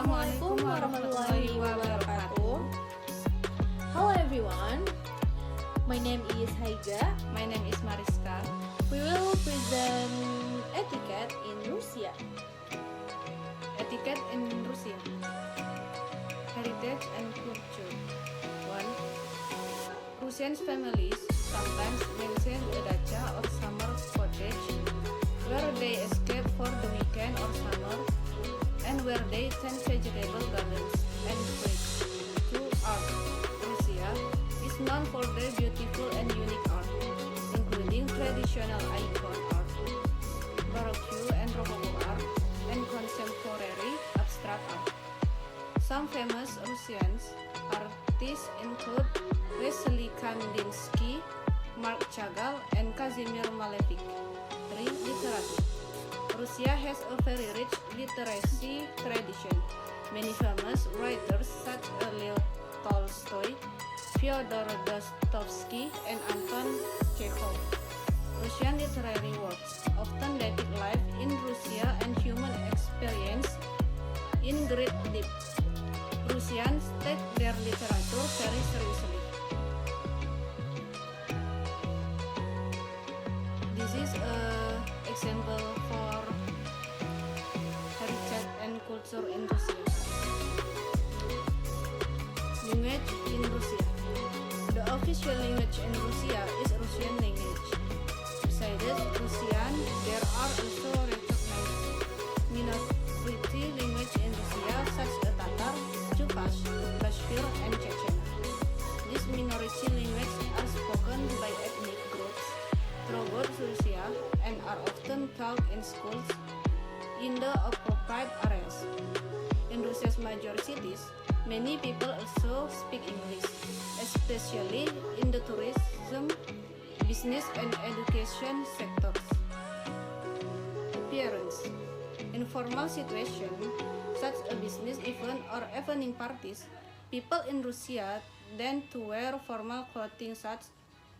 Assalamualaikum warahmatullahi wabarakatuh. Hello everyone, my name is Haiga. My name is Mariska. We will present etiquette in Rusia. Etiquette in Rusia. Heritage and culture. 1. Russian families sometimes maintain a dacha or summer cottage where they escape for the weekend or summer, and where they tend vegetable gardens and fruits. 2. Art. Russia is known for their beautiful and unique art, including traditional icon art, Baroque and Rococo art, and contemporary abstract art. Some famous Russian artists include Vasily Kandinsky, Mark Chagall, and Kazimir Malevich. 3. Literature. Russia has a very rich literacy tradition. Many famous writers such as Leo Tolstoy, Fyodor Dostoevsky, and Anton Chekhov. Russian literary works often depict life in Russia and human experience in great depth. Russians take their literature very seriously. This is an example for heritage and culture in Russia. Language in Russia. The official language in Russia is Russian language. Besides Russian, there are also recognized minority language in Russia such as Tatar, Chukash, Bashkir, and Chechen. These minority languages are spoken by ethnic groups throughout Russia and are often taught in schools in the occupied areas. In Russia's major cities, many people also speak English, especially in the tourism, business, and education sectors. Appearance. In formal situations, such as business event or evening parties, people in Russia tend to wear formal clothing such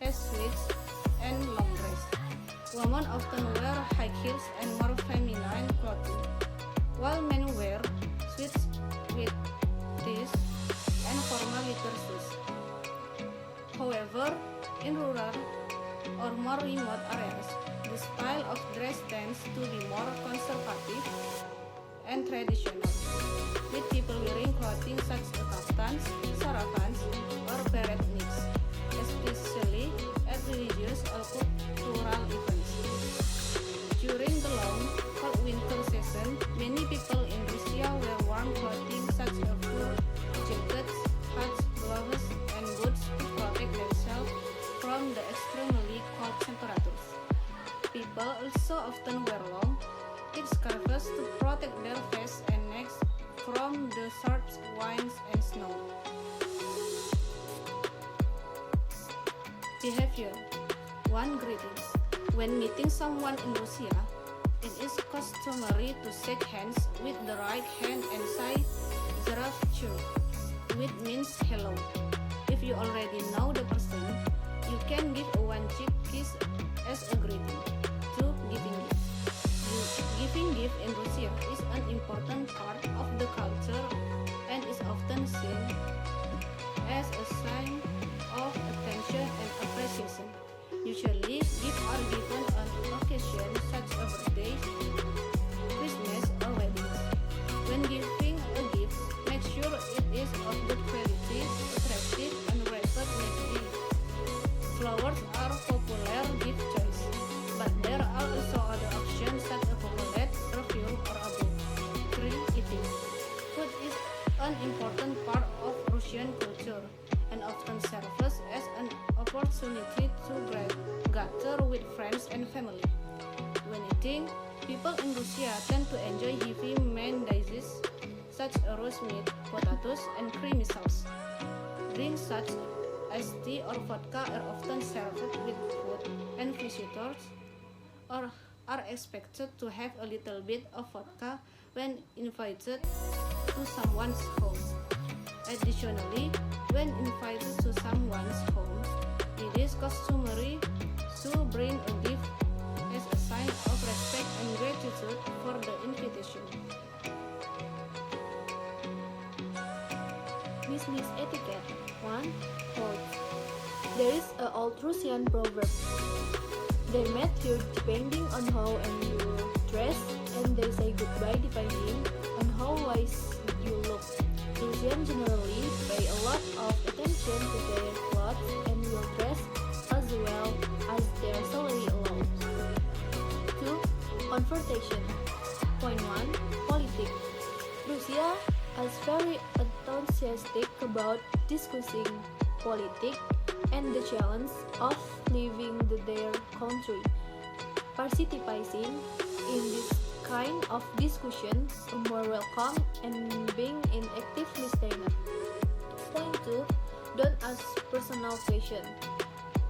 as suits and long dress. Women often wear high heels and more feminine clothing, while men wear suits with tees and formal leather shoes. However, in rural or more remote areas, the style of dress tends to be more conservative and traditional, with people wearing clothing such as kaftans, saravans, or peretniks, especially at religious or cultural events. During the long, cold winter season, many people in Russia wear warm clothing such as fur jackets, hats, gloves, and boots to protect themselves from the extremely cold temperatures. People also often wear long, thick scarves to protect their face and necks from the sharp winds and snow. Behavior. 1. Greetings. When meeting someone in Russia, it is customary to shake hands with the right hand and say "Здравствуйте," which means hello. If you already know the person, you can give a one-cheek kiss as a greeting. 2. Giving gifts. Giving gift in Russia is an important part of the culture and is often seen as a sign of attention and appreciation. Usually, gifts are given on occasions such as birthdays, Christmas, or weddings. When giving a gift, make sure it is of good quality, attractive, and wrapped neatly. Flowers are popular gift choice, but there are also other options such as chocolate, perfume, or a book. 3. Eating. Food is an important part of Russian culture and often serves as an opportunity to gather with friends and family. When eating, people in Russia tend to enjoy heavy main dishes such as roast meat, potatoes, and creamy sauce. Drinks such as tea or vodka are often served with food, and visitors are expected to have a little bit of vodka when invited to someone's home. Additionally, when invited to someone's home, it is customary to bring a gift as a sign of respect and gratitude for the invitation. Business etiquette. 1. Clothes. There is an old Russian proverb. They met you depending on how and you dress, and they say goodbye depending on how wise you look. Russians generally pay a lot of attention to their clothes and will dress as well as their salary allows. 2. Confrontation. Point 1. Politics. Russia is very enthusiastic about discussing politics and the challenge of living their country. Participating in this kind of discussion is more welcome and being an active listener. Point 2. Don't ask personal questions.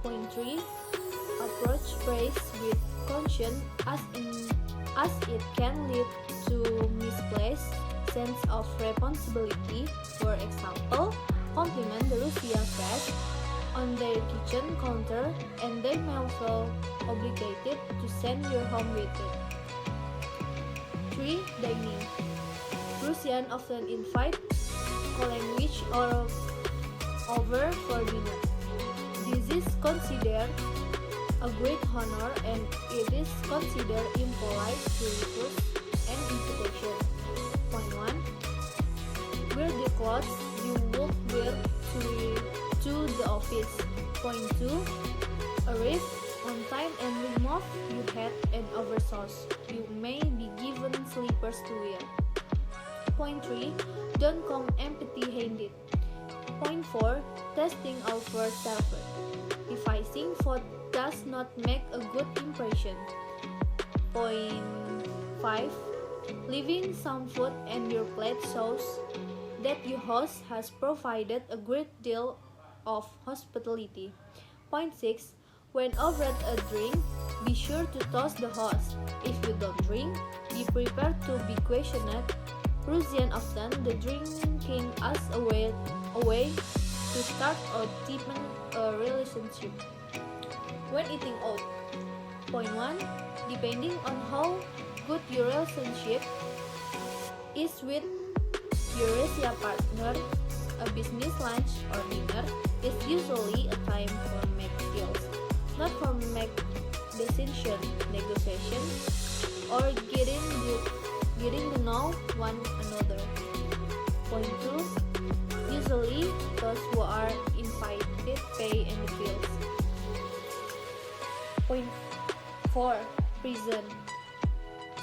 Point 3. Approach praise with caution as it can lead to misplaced sense of responsibility. For example, compliment the Russian fast on their kitchen counter and they may feel obligated to send you home with it. 3. Dining. Russians often invite colleagues over for dinner. This is considered a great honor and it is considered impolite to refuse an invitation. Point 1. Wear the clothes you would wear to the office. Point 2. Arrive on time and remove your hat and overshoes. You may be given slippers to wear. Point 3. Don't come empty-handed. Point 4. Testing out for server. Devising food does not make a good impression. Point 5. Leaving some food on your plate shows that your host has provided a great deal of hospitality. Point 6. When offered a drink, be sure to toast the host. If you don't drink, be prepared to be questioned. Russians often the drinking as a way to start or deepen a relationship. When eating out. Point 1. Depending on how good your relationship is with your Russian partner, a business lunch or dinner is usually a time for make deals, not for make decision, negotiation, or getting to know one another. Point 2. Usually, those who are invited pay any bills. Point 4. Present.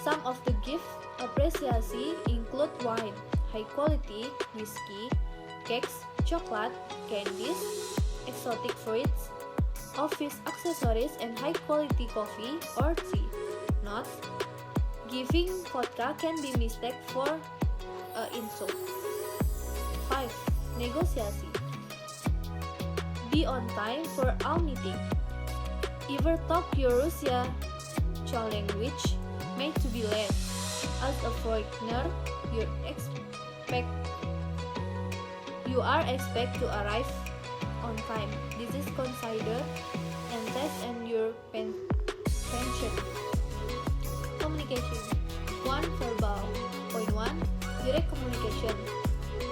Some of the gift appreciation include wine, high-quality whiskey, cakes, chocolate, candies, exotic fruits, office accessories, and high-quality coffee or tea. Note: giving vodka can be mistaken for an insult. 5. Negotiation. Be on time for all meeting. Ever talk your Russian language made to be late. As a foreigner, you are expected to arrive on time. This is considered and test and your pension. Communication. 1. Verbal. Point 1. Direct communication.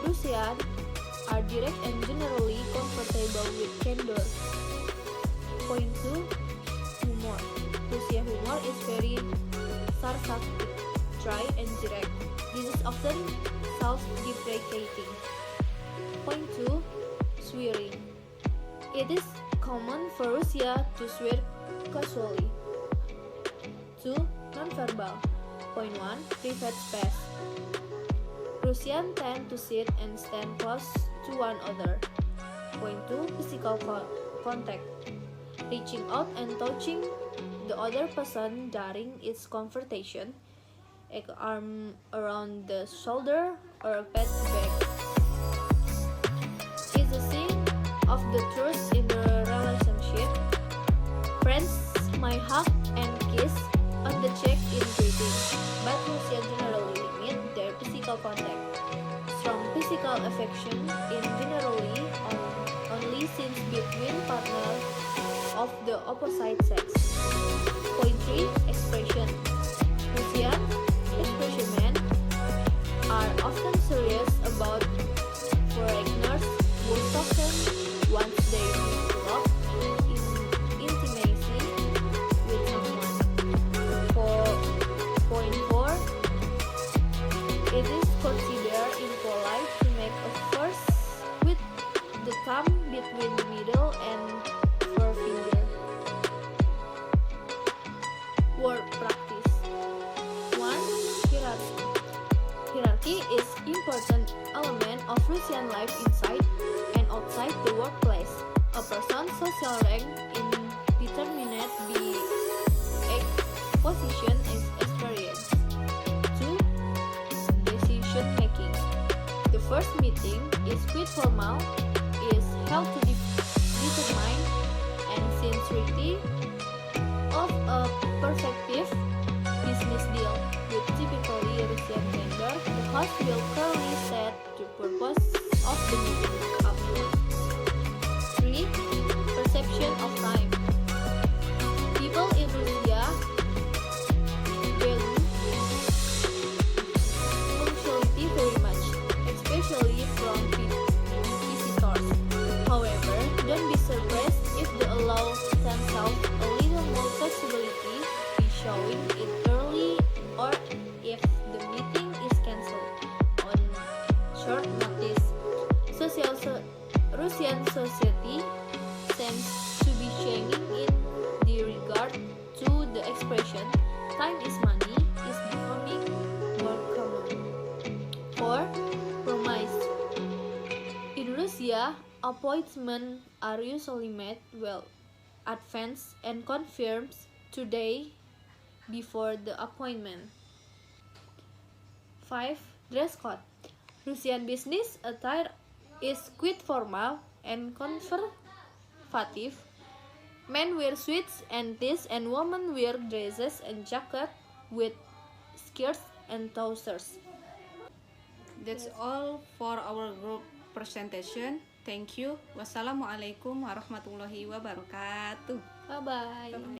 Russians are direct and generally comfortable with candor. Point 2. Humor. Russian humor is very sarcastic, dry, and direct. This is often self-deprecating. Point 2. Swearing. It is common for Russia to swear casually. 2. Nonverbal. Point 1. Private space. Russians tend to sit and stand close to one another. Point 2. Physical contact. Reaching out and touching the other person during its conversation, an arm around the shoulder or a pat back, is a sign of the trust in the relationship. Friends might hug and kiss on the cheek in greeting, but Russians generally limit their physical contact. Strong physical affection is generally only seen between partners of the opposite sex. Point 3. Expression. Russian expressmen are often serious about foreigners It is considered impolite to make a first with the thumb between the middle and forefinger. Word practice. 1. Hierarchy. Hierarchy is important element of Russian life inside and outside the workplace. A person's social rank in determined by a position and experience. 2. Decision making. The first meeting is quite formal, is held to determine and sincerity of a prospective business deal. With typically Russian vendor, the host will clearly set the purpose of the meeting upfront. 3. Perception of time. People in Russia value punctuality very much, especially from visitors. However, don't be surprised if they allow themselves a little more flexibility by showing it early or if the meeting is cancelled on short notice. Russian society seems to be changing in the regard to the expression time is money is becoming more common. 4. Promise. In Russia, appointments are usually made well advanced and confirmed 2 days before the appointment. 5. Dress code. Russian business attire is quite formal and conservative. Men wear suits and ties and women wear dresses and jackets with skirts and trousers. That's all for our group presentation. Thank you. Wassalamualaikum warahmatullahi wabarakatuh. Bye-bye.